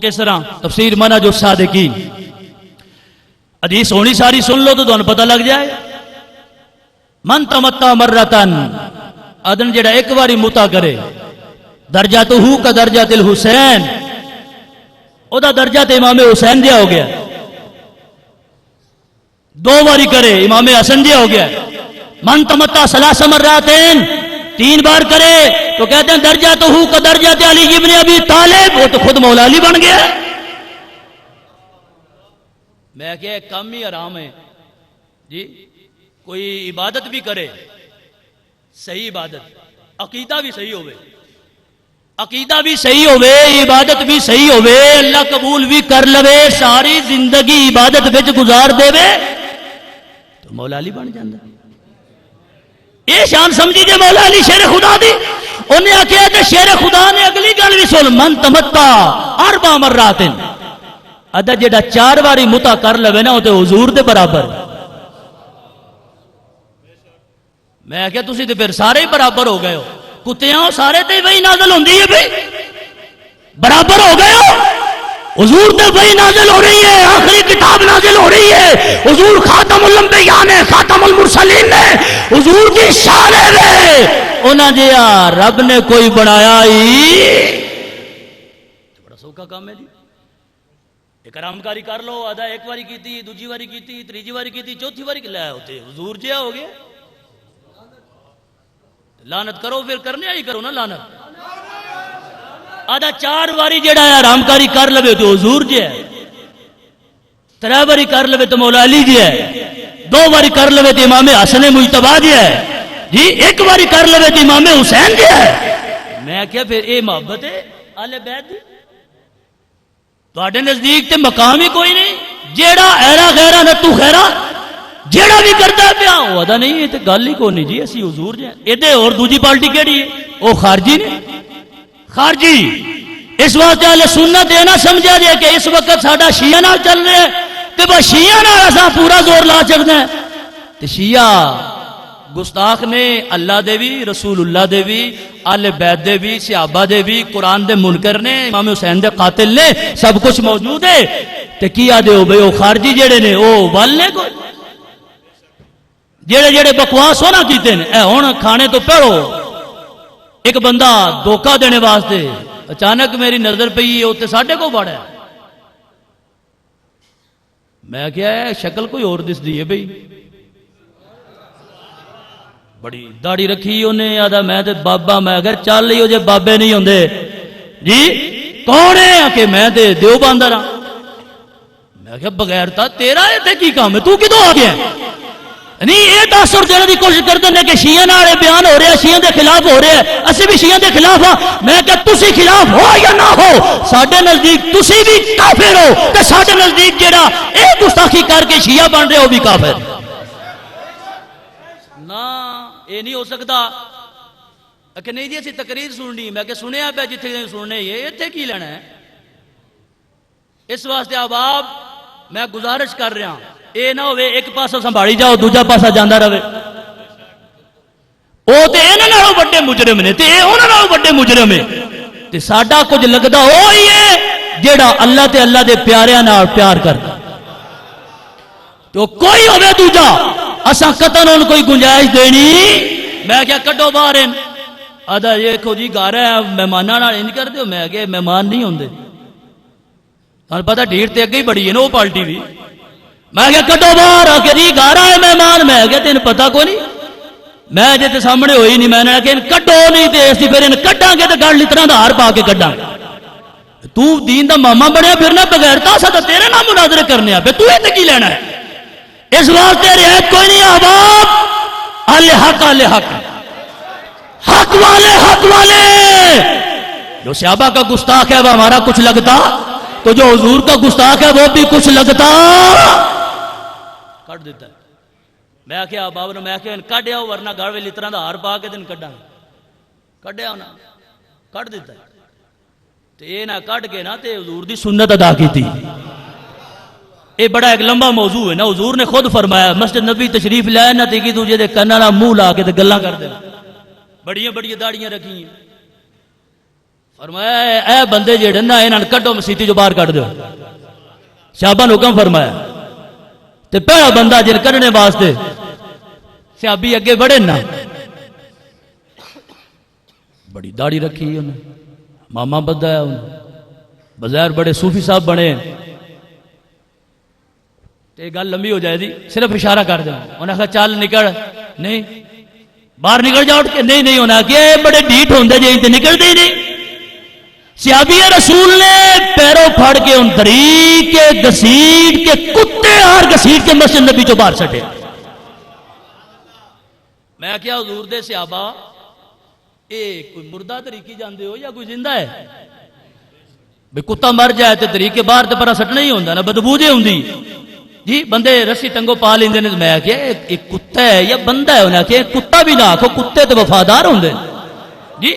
کس طرح تفسیر منہج الصادقین، حدیث ہونی ساری سن لو تو تمہیں پتہ لگ جائے۔ من تمتع مرتن، ادن جڑا ایک باری متا کرے، درجہ ہو کا درجہ الحسین، او دا درجہ تے امام حسین دیا ہو گیا۔ دو باری کرے امام حسن دیا ہو گیا۔ من تمتع ثلاث مراتین، 3 بار کرے تو کہتے ہیں درجہ تو ہو کا درجہ علی ابن ابی طالب، وہ تو خود مولا علی بن گیا۔ میں کہ کم ہی آرام ہے جی، کوئی عبادت بھی کرے، صحیح عبادت، عقیدہ بھی صحیح ہوئے، عبادت بھی صحیح ہوئے، اللہ قبول بھی کر لوے، ساری زندگی عبادت وچ گزار دے تو مولا علی بن جاندہ۔ یہ شان سمجھی جے مولا علی شیر خدا دی، انہیں آکھیا کہ شیر خدا نے اگلی گل بھی سن، من تمتع 4 مراتن، ادا جیڑا 4 باری متا کر لوے نا وہ تے حضور دے برابر۔ میں کہا تسی تے پھر سارے ہی برابر ہو گئے ہو، کتیاں سارے تے وہی نازل ہوندی ہے بھئی، برابر ہو گئے ہو۔ حضور تے وہی نازل ہو رہی ہے، آخری کتاب نازل ہو رہی ہے، حضور خاتم الانبیاء نے، خاتم المرسلین نے، حضور کی شان ہے، انہاں جیا رب نے کوئی بنایا ہی بڑا سوکھا کام ہے جی۔ ایک آرامکاری کر لو، آدھا ایک باری کیتی، دوجی باری کیتی، تیجی باری کیتی، چوتھی باری لے ہوتے حضور جیا ہو گیا۔ لعنت کرو پھر کرنے آئی کرو نا لعنت۔ آدھا 4 باری جیڑا ہے آرامکاری کر لوے تو حضور جی ہے، 3 باری کر لوے تو مولا علی جی ہے، 2 باری کر لوے تو امام حسن مجتبی جی ہے جی، 1 باری کر لوے تو امام حسین جی ہے۔ میں کیا پھر اے محبت ہے اہل بیت دی؟ تواڈے نزدیک تے مقام ہی کوئی نہیں، جیڑا ایرا غیرہ نتو خیرہ جیڑا بھی کرتا ہے پیا وہ ادا نہیں، یہ تے گل ہی کوئی نہیں جی، اسی حضور جی ایدے اور دوجی پارٹی کیڑی ہے؟ وہ خارجی نے، خارجی۔ اس واسطے اہل سنت یہ نہ سمجھا جائے کہ اس وقت ساڈا شیعہ نال چل رہا ہے کہ بس شیعہ نال اساں پورا زور لا چکنا ہے. تے شیعہ گستاخ نے اللہ دے بھی، رسول اللہ دے بھی، آل بیت دے بھی، صحابہ دے بھی، قرآن دے منکر نے، امام حسین دے قاتل نے، سب کچھ موجود ہے. تے کی آدھے ہو بھئی وہ خارجی جڑے نے وہ ول نے کوئی جڑے جڑے بکواس ہونا کیتے ہیں. اے ہن کھانے تو پہلو ایک بندہ دھوکہ دینے واسطے اچانک میری نظر پئی ہے اوتے ساڈے کو بڑا ہے. میں کیا ہے شکل کوئی اور دس دی ہے بھئی، بڑی داڑھی رکھی انہیں، آدھا میں تے بابا. میں اگر چل رہی ہو جے بابے نہیں ہوندے جی کون ہے کہ میں تے دیوبند ہاں. میں کہا بغیر تا تیرا ایتھے کی کام ہے، تو کدوں آ گیا؟ نہیں یہ تاثر دینے کی کوشش کرتے ہیں کہ شیعہ نال بیان ہو رہے ہیں، شیعہ دے خلاف ہو رہے ہیں، اسی بھی شیعہ دے خلاف ہاں. میں کہ تسی خلاف ہو یا نہ ہو، ساڈے نزدیک تسی بھی کافر ہو تے ساڈے نزدیک جیڑا اے گستاخی کر کے شیعہ بن رہے ہو بھی کافر. نہ یہ نہیں ہو سکتا کہ نہیں جی اسی تقریر سننی. میں کہ سنیا پہ جتنے سننے یہ اتنے کی لینا ہے. اس واسطے احباب میں گزارش کر رہا اے نہ ہوئے ایک پاسا سنبھالی جاؤ دوجا پاسا جاندہ رہے. وہ تے انہاں نالوں بڑے مجرم نے تے انہاں نالوں بڑے مجرم ہے. تے ساڈا کچھ لگدا وہی ہے جیڑا اللہ تے اللہ دے پیاریاں نال پیار کردا. تو کوئی ہوے دوجا اساں قطن ان کوئی گنجائش دینی. میں کیا کڈو باہر ان آدھا یہ دیکھو جی گھر ہے مہماناں نال انج کر دیو. میں کہ مہمان نہیں ہوندے، تانوں پتہ ڈھیر تے اگے ہی بڑی ہے نا وہ پارٹی بھی. میں کہ کڈو باہر آ کے جی گھر آئے مہمان. میں کہ تین پتہ کوئی نہیں، میں جے تے سامنے ہوئی نہیں. میں نے کہ کڈو نہیں تے اسی پھر ان کڈاں گے تے گل لتراں دا ہار پا کے کڈاں. تو دین دا ماما بنیا پھرنا بغیر تا اساں تے تیرے نال مناظرے کرنے آ پے. تو تے کی لینا ہے؟ اس واسطے رعایت کوئی نہیں. احباب اہل حق، اہل حق، حق والے، حق والے. جو صحابہ کا گستاخ ہے وہ ہمارا کچھ لگتا، تو جو حضور کا گستاخ ہے وہ بھی کچھ لگتا کٹ دیتا ہے. میں کیا احباب نے میں کہ کڈ آؤ ورنہ گھر وچ لتراں دا ہار پا کے دن کڈاں. کڈیا نا کٹ دیتا ہے. تے اے نہ کڈ کے نا تے حضور دی سنت ادا کیتی. یہ بڑا ایک لمبا موضوع ہے نا. حضور نے خود فرمایا مسجد نبی تشریف لائے نہ ایک دوجے دے کنا نال منہ لا کے تے گلاں کر دے. بڑیاں بڑیاں داڑیاں رکھی ہیں. فرمایا اے بندے جڑے نا انہاں کڈو مسیتی جو باہر کڈ دیو. صحابہ نے حکم فرمایا تے پہلا بندہ جن کڈنے واسطے صحابی اگے بڑے نا بڑی داڑھی رکھی انہیں، ماما بدایا انہیں، بظاہر بڑے صوفی صاحب بنے. گل لمبی ہو جائے دی، صرف اشارہ کر دیں. انہیں کہا چل نکل. نہیں باہر نکل جاؤ کہ نہیں نہیں. انہیں کہا بڑے ڈھیٹ ہوندے جی تے نکلتے ہی نہیں. صحابی رسول نے پیروں پھڑ کے ان طریق کے گسیٹ کے کتے ہار گسیٹ کے مسجد نبی جو باہر سٹے. میں کیا حضور دے صحابہ اے کوئی مردہ طریقی جاندے ہو یا کوئی زندہ ہے؟ بھئی کتا مر جائے تے طریقے باہر تے پرا سٹنا ہی ہوندا نا، بدبو جے ہوندی جی. بندے رسی ٹنگو پا لیندے نے. میں کیا ایک کتا ہے یا بندہ ہے؟ انہیں کہ کتا بھی نہ آکھو، کتے تے وفادار ہوندے جی.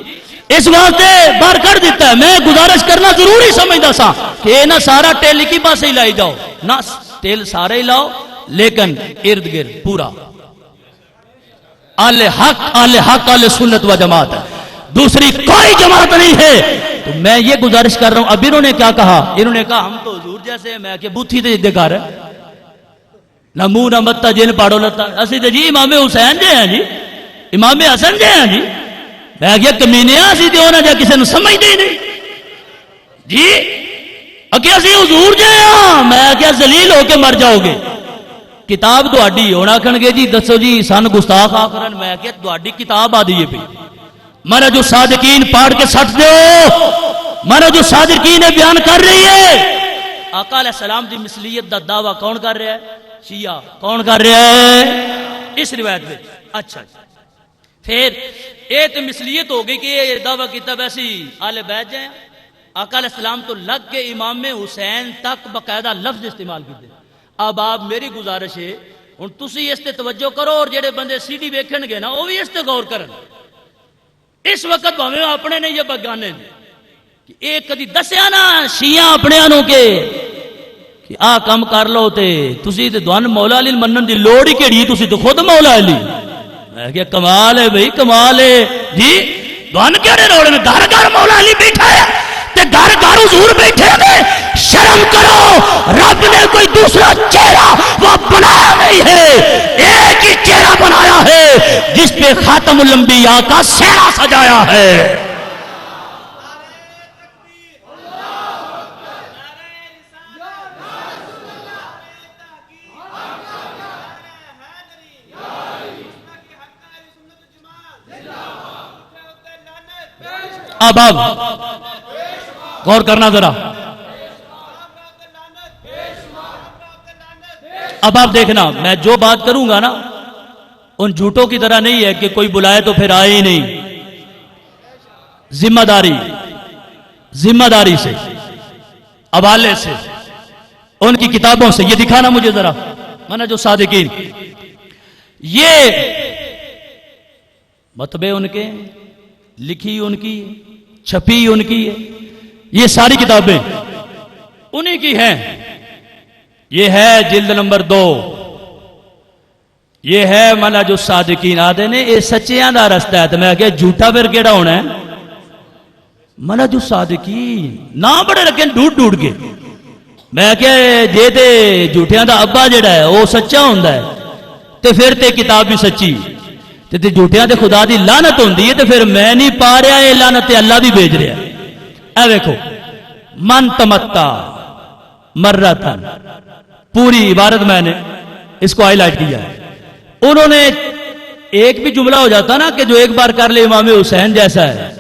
اس واسطے باہر کر دیتا ہے. میں گزارش کرنا ضروری سمجھدا سا کہ نہ سارا ٹیل ایک ہی پاسے ہی لائی جاؤ، نہ ٹیل سارے ہی لاؤ لیکن ارد گرد پورا اہل حق، اہل حق، اہل سنت و جماعت ہے. دوسری کوئی جماعت نہیں ہے. تو میں یہ گزارش کر رہا ہوں. اب انہوں نے کیا کہا؟ انہوں نے کہا ہم تو حضور جیسے ہیں. میں کہ بوتھی تے دے گھر ہے نہ منہ نہ متا جن پاڑو لتا. اسی تے جی امام حسین جے ہیں جی، امام حسن جے ہیں جی. میں کیا کمینے اسی تے ہونا جا کسی نے سمجھتے ہی نہیں جی. اگے اسی حضور جے ہاں. میں کیا ذلیل ہو کے مر جاؤ گے. کتاب تہاڈی ہونا کھن گے جی دسو جی سن گستاخ آخرن. میں کیا تہاڈی کتاب آ دیئے پی منہج الصادقین پاڑ کے سٹ دیو. منہج الصادقین بیان کر رہی ہے آقا علیہ السلام دی مثلیت دا دعویٰ کون کر رہا ہے؟ شیعہ. کون کر رہا ہے اس روایت میں؟ اچھا پھر یہ تو مثلیت ہو گئی کہ یہ دعویٰ کیتا ویسی آل بیت جائیں. آقا علیہ السلام تو لگ کے امام حسین تک باقاعدہ لفظ استعمال کیتے. اب آپ میری گزارش ہے ہن تسی اس تے توجہ کرو اور جڑے بندے سی ڈی ویکھن گے نا وہ بھی اس تے غور کرن. اس وقت بھاویں اپنے نے یا بگانے نے کہ ایک کدی دسیا نا شیعہ اپنے انہوں کے کہ آ کم کر لو تے تسی تے دوان مولا علی منن دی لوڑ ہی کیڑی تسی تو خود مولا علی. میں کہ کمال ہے بھئی کمال ہے جی دوان کیڑے لوڑ نے گھر گھر مولا علی بیٹھا ہے تے گھر گھر حضور بیٹھے نے. شرم کرو رب نے کوئی دوسرا چہرہ وہ بنایا نہیں ہے ایک ہی چہرہ بنایا ہے جس پہ خاتم الانبیاء کا سہرا سجایا ہے. اب غور کرنا ذرا. اب آپ دیکھنا میں جو بات کروں گا نا ان جھوٹوں کی طرح نہیں ہے کہ کوئی بلائے تو پھر آئے ہی نہیں. ذمہ داری سے حوالے سے ان کی کتابوں سے یہ دکھانا مجھے ذرا منہج الصادقین. یہ مطبع ان کے لکھی ان کی چھپی ان کی یہ ساری کتابیں انہی کی ہیں. یہ ہے جلد نمبر 2. یہ ہے منہج الصادقین. آدھے نے یہ سچیاں دا رستہ ہے تو میں کہ جھوٹا پھر کیڑا ہونا ہے. منہج الصادقین نہ بڑے رکھیں ڈھونڈ کے. میں کہ جے تے جھوٹیاں دا ابا جڑا ہے وہ سچا ہوندا ہے تے پھر تے کتاب بھی سچی تے جھوٹیاں تے خدا دی لعنت ہوندی ہے تے پھر میں نہیں پا رہا یہ لعنت تے اللہ بھی بھیج رہا ہے. اے دیکھو من تمتا مرتن پوری عبارت میں نے اس کو ہائی لائٹ کیا ہے. انہوں نے ایک بھی جملہ ہو جاتا نا کہ جو ایک بار کر لے امام حسین جیسا ہے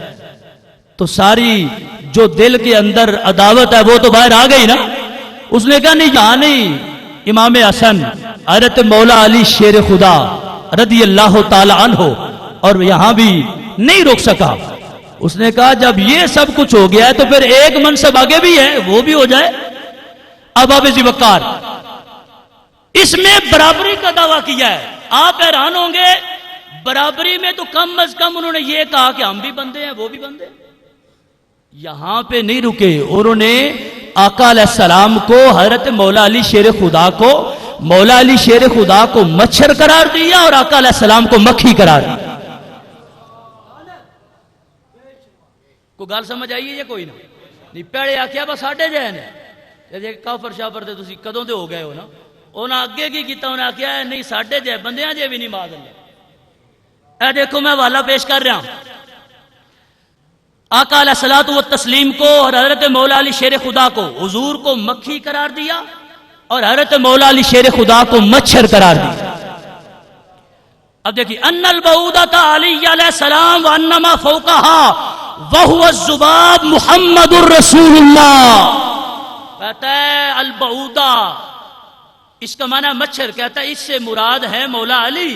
تو ساری جو دل کے اندر عداوت ہے وہ تو باہر آ گئی نا. اس نے کہا نہیں یہاں نہیں امام حسن حضرت مولا علی شیر خدا رضی اللہ تعالی عنہ اور یہاں بھی نہیں روک سکا. اس نے کہا جب یہ سب کچھ ہو گیا ہے تو پھر ایک منصب آگے بھی ہے وہ بھی ہو جائے. اب آپ ذی وقار اس میں برابری کا دعویٰ کیا ہے. آپ حیران ہوں گے برابری میں تو کم از کم انہوں نے یہ کہا کہ ہم بھی بندے ہیں وہ بھی بندے ہیں. یہاں پہ نہیں رکے انہوں نے آقا علیہ السلام کو حضرت مولا علی شیر خدا کو مولا علی شیر خدا کو مچھر قرار دیا اور آقا علیہ السلام کو مکھی قرار دیا. کو گال سمجھ آئیے یہ کوئی نہیں پیڑے آکھیا بس ساڈے جے نے کافر شافر تے تسی کدوں دے ہو گئے ہو نا. انہاں اگے کی کیتا انہاں آکھیا نہیں ساڈے جے بندیاں جے بھی نہیں ماد اللہ. اے دیکھو میں حوالہ پیش کر رہا ہوں. آقا علیہ الصلوۃ والتسلیم کو اور حضرت مولا علی شیر خدا کو حضور کو مکھی قرار دیا اور حضرت مولا علی شیر خدا کو مچھر قرار دیا. اب دیکھیے ان البعودۃ علی علیہ السلام وانما فوقها وهو الذباب محمد الرسول اللہ. کہتا ہے البعودہ اس کا معنی مچھر. کہتا ہے اس سے مراد ہے مولا علی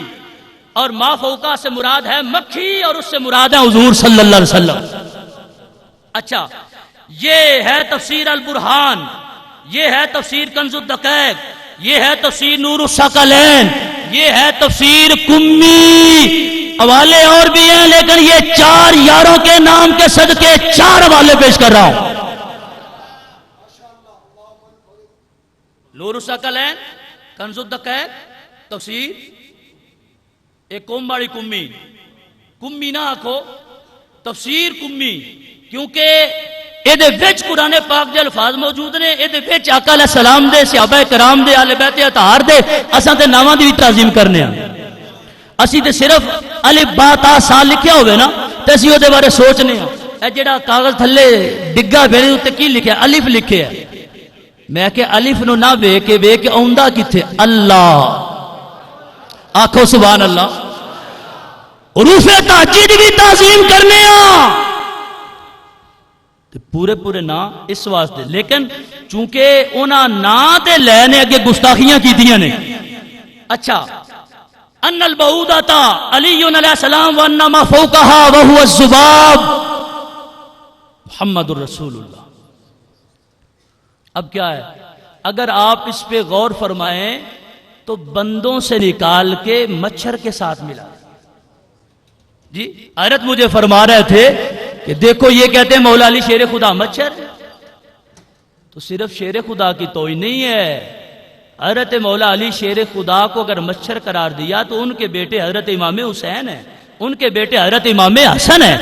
اور ما فوقہ سے مراد ہے مکھی اور اس سے مراد ہے حضور صلی اللہ علیہ وسلم. اچھا یہ ہے تفسیر البرہان یہ ہے تفسیر کنز الدقائق یہ ہے تفسیر نور الثقلین یہ ہے تفسیر کمی. حوالے اور بھی ہیں لیکن یہ 4 یاروں کے نام کے صدقے 4 حوالے پیش کر رہا ہوں. نور الثقلین کنز الدقائق تفسیر ایک قوم والی کمی نہ آکھو تفسیر کمی کیونکہ اے دے وچ قرآن پاک دے الفاظ موجود نے. اے دے وچ آقا علیہ السلام دے صحابہ کرام دے اہل بیت اطہار دے اساں تے ناواں دی تعظیم کرنے ہاں. اسی تے صرف الف با تا سا لکھیا ہوئے نا تے اسی او دے بارے سوچنے ہاں. اے جڑا کاغذ تھلے ڈگا پھر تے کی لکھیا الف لکھیا ہے. میں کہ الف نو نہ وے کے اوندا کتھے اللہ. آکھو سبحان اللہ. حروف تہجد بھی تعظیم کرنے ہاں پورے نا اس واسطے. لیکن چونکہ انہاں نا تے لے نے اگے گستاخیاں کیتیاں نے. اچھا ان البعودۃ علی علیہ السلام وانما فوقها وهو الذباب محمد الرسول اللہ. اب کیا ہے اگر آپ اس پہ غور فرمائیں تو بندوں سے نکال کے مچھر کے ساتھ ملا. جی حضرت مجھے فرما رہے تھے کہ دیکھو یہ کہتے ہیں مولا علی شیر خدا مچھر تو تو صرف شیر خدا کی توہین نہیں ہے. حضرت مولا علی شیر خدا کو اگر مچھر قرار دیا تو ان کے بیٹے حضرت امام حسین ہیں, ان کے بیٹے حضرت امام حسن ہیں,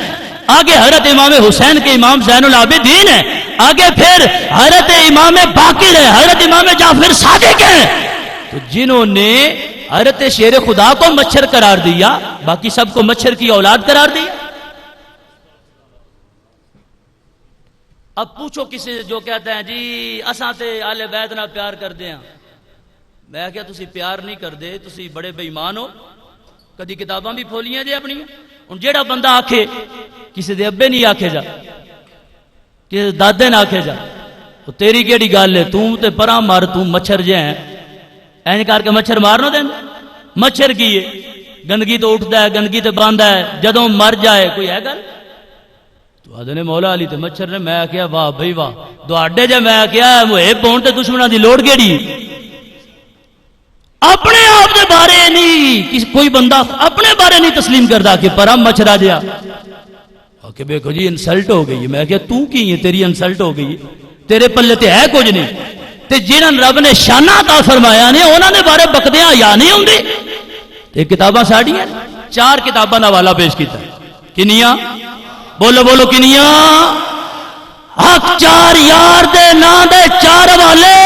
آگے حضرت امام حسین کے امام زین العابدین ہیں, آگے پھر حضرت امام باقر ہے, حضرت امام جعفر صادق ہیں. تو جنہوں نے حضرت شیر خدا کو مچھر قرار دیا, باقی سب کو مچھر کی اولاد قرار دیا. اب پوچھو کسی سے جو کہتا ہے جی اساں تے آل بیت نال پیار کردے ہیں, میں کیا تسی پیار نہیں کردے, تسی بڑے بے ایمان ہو. کدی کتاباں بھی کھولیاں جے اپنی. ہن جیڑا بندہ آکھے کسی دے ابے نہیں آکھے جا, کسی دادے نہ آکھے جا, تو تیری کیڑی گل ہے, توں تے پراں مار, توں مچھر جے ہیں این کر کے مچھر مارنا دین. مچھر کی ہے, گندگی تو اٹھتا ہے, گندگی تو باندھا ہے, جدوں مر جائے کوئی ہے گل. تو آدھے مولا علی تے مچھر نے, میں کیا واہ بھائی واہ دوڑے جے, میں کیا محب ہون تے دشمناں دی لوڑ کیڑی. اپنے آپ دے بارے نہیں کوئی بندہ اپنے بارے نہیں تسلیم کردا کہ پرا مچھرا جیا کہ دیکھو جی انسلٹ ہو گئی. میں کیا تو کی ہے, تیری انسلٹ ہو گئی, تیرے پلے تے ہے کچھ نہیں. تے جنہاں رب نے شانہ عطا فرمایا نے انہاں دے بارے بکدیاں یا نہیں ہوندی. تے کتاباں ساڈیاں 4 کتاباں دا حوالہ پیش کیتا. کنیاں بولو بولو کنیاں؟ حق 4 یار دے نام دے 4 حوالے,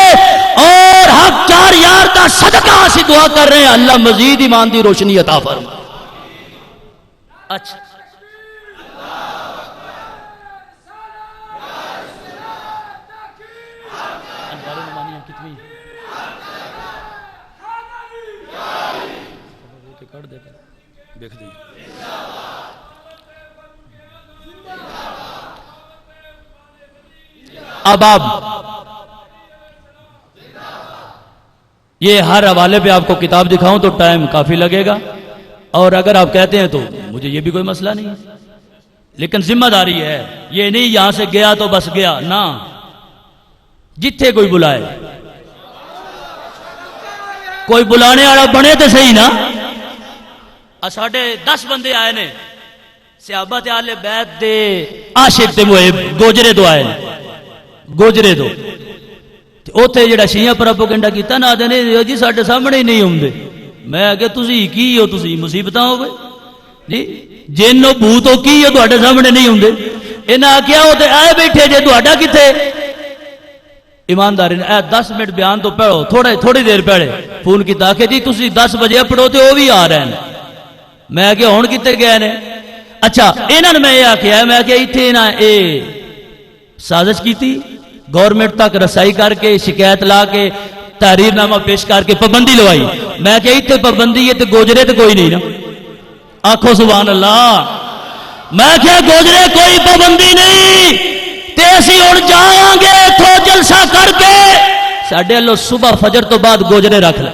اور حق 4 یار دا صدقہ اسی دعا کر رہے ہیں اللہ مزید ایمان دی روشنی عطا فرما. اچھا اب آپ یہ ہر حوالے پہ آپ کو کتاب دکھاؤں تو ٹائم کافی لگے گا, اور اگر آپ کہتے ہیں تو مجھے یہ بھی کوئی مسئلہ نہیں ہے, لیکن ذمہ داری ہے. یہ نہیں یہاں سے گیا تو بس گیا نا, جتھے کوئی بلائے کوئی بلانے والا بنے تو صحیح نا. ساڑھے 10 بندے آئے نے صحابہ تے آل بیت دے عاشق تے محب گوجرے تو آئے نے, گوجرے تو اوتھے جڑا شیعہ پروپیگنڈا کیتا نا, آدھے نے جی ساڈے سامنے ہی نہیں ہوندے. میں کہ تسی کی ہو, تسی مصیبتاں ہو گئے جی, جن و بھوت ہو کی ہو تواڈے سامنے نہیں ہوندے. انہاں آکھیا او تے آئے بیٹھے جے, تہاڈا کتے؟ ایمانداری نے 10 منٹ بیان تو پڑھو, تھوڑی دیر پہلے فون کیتا کہ جی تسی 10 بجے پڑھو تے او بھی آ رہے ہیں. میں کہ ہن کتے گئے نے؟ اچھا انہاں نے میں یہ آکھیا, میں کہ ایتھے انہاں اے سازش کی تھی, گورنمنٹ تک رسائی کر کے شکایت لا کے تحریر نامہ پیش کر کے پابندی لوائی. میں کہ اتنے پابندی ہے تو گوجرے تو کوئی نہیں نا, آخو سبحان اللہ. میں کہ گوجرے کوئی پابندی نہیں, تے اسی ہن جاواں گے اتھو جلسہ کر کے ساڈے لو صبح فجر تو بعد گوجرے رکھ لے.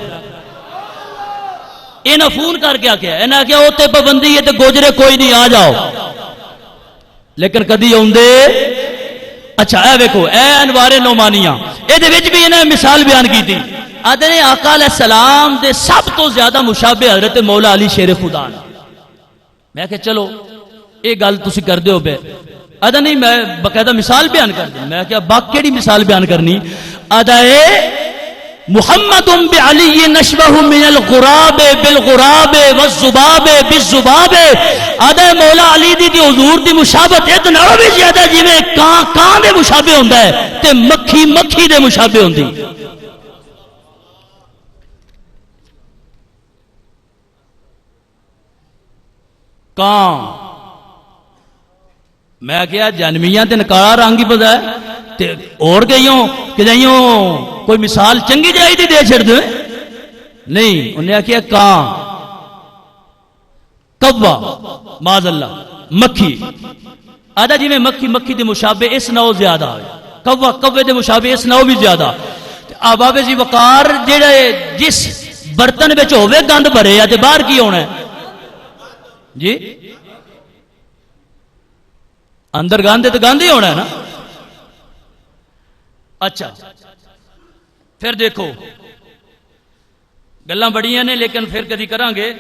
انہاں فون کر کے آکھیا, انہاں آکھیا اوتے پابندی ہے تو گوجرے کوئی نہیں, آ جاؤ. لیکن کدی اوندے. اچھا اے ویکھو اے انوار نعمانیہ, اے دے وچ بھی انہاں مثال بیان کی تھی. آدھے نے آقا علیہ السلام دے سب تو زیادہ مشابہ حضرت مولا علی شیر خدا نے. میں کہ چلو اے گل تسی کر دیو بے. آدھا نہیں میں باقاعدہ مثال بیان کر دیں. میں کیا باقی کیڑی مثال بیان کرنی؟ آدھا اے محمد بعلی نشبہ من الغراب بالغراب والذباب بالذباب. آدھے مولا علی دی حضور دی مشابہت اتنا بھی زیادہ جی میں کان دے مشابہ ہوندا ہے تے مکھی دے مشابہ ہوندی. کان میں کیا جنمیاں تے کالا رنگ ہی پتا ہے تے اور گئیوں کہ جائیوں کوئی مثال چنگی جائی دی دے چھڑ دے نہیں. انہیں کیا کان کوا معاذ اللہ مکھی. آدھا جی میں مکھی دے مشابہ اس نو زیادہ ہے, کوے دے مشابہ اس نو بھی زیادہ. آباب جی وقار جڑا جس برتن وچ ہوے گند بھرے یا تے باہر کی ہونا ہے جی, اندر گند ہے تو گند ہی ہونا ہے نا. اچھا پھر دیکھو گلاں بڑیاں نے لیکن پھر کدی کران گے.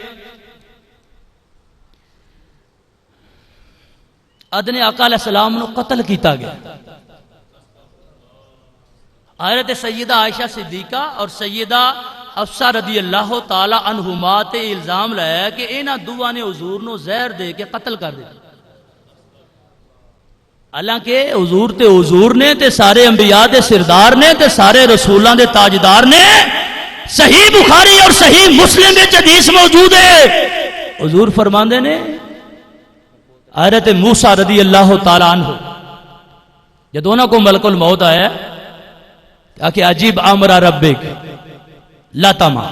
ادنے آقا علیہ السلام نو قتل کیتا گیا. حضرت سیدہ عائشہ صدیقہ اور سیدہ حفصہ رضی اللہ تعالی عنہما تے الزام لایا کہ انہاں دوواں نے حضور نو زہر دے کے قتل کر دیا. حالانکہ حضور تے حضور نے تے سارے انبیاء دے سردار نے تے سارے رسولاں دے تاجدار نے. صحیح بخاری اور صحیح مسلم وچ حدیث موجود ہے. حضور فرماندے نے حضرت موسیٰ رضی اللہ تعالی عنہ جب انہاں کو ملک الموت آیا کہ عجیب امر ربک لا تما،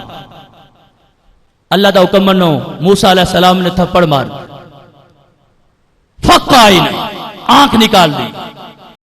اللہ دا حکم منو. موسیٰ علیہ السلام نے تھپڑ مار فقع عین، آنکھ نکال دی.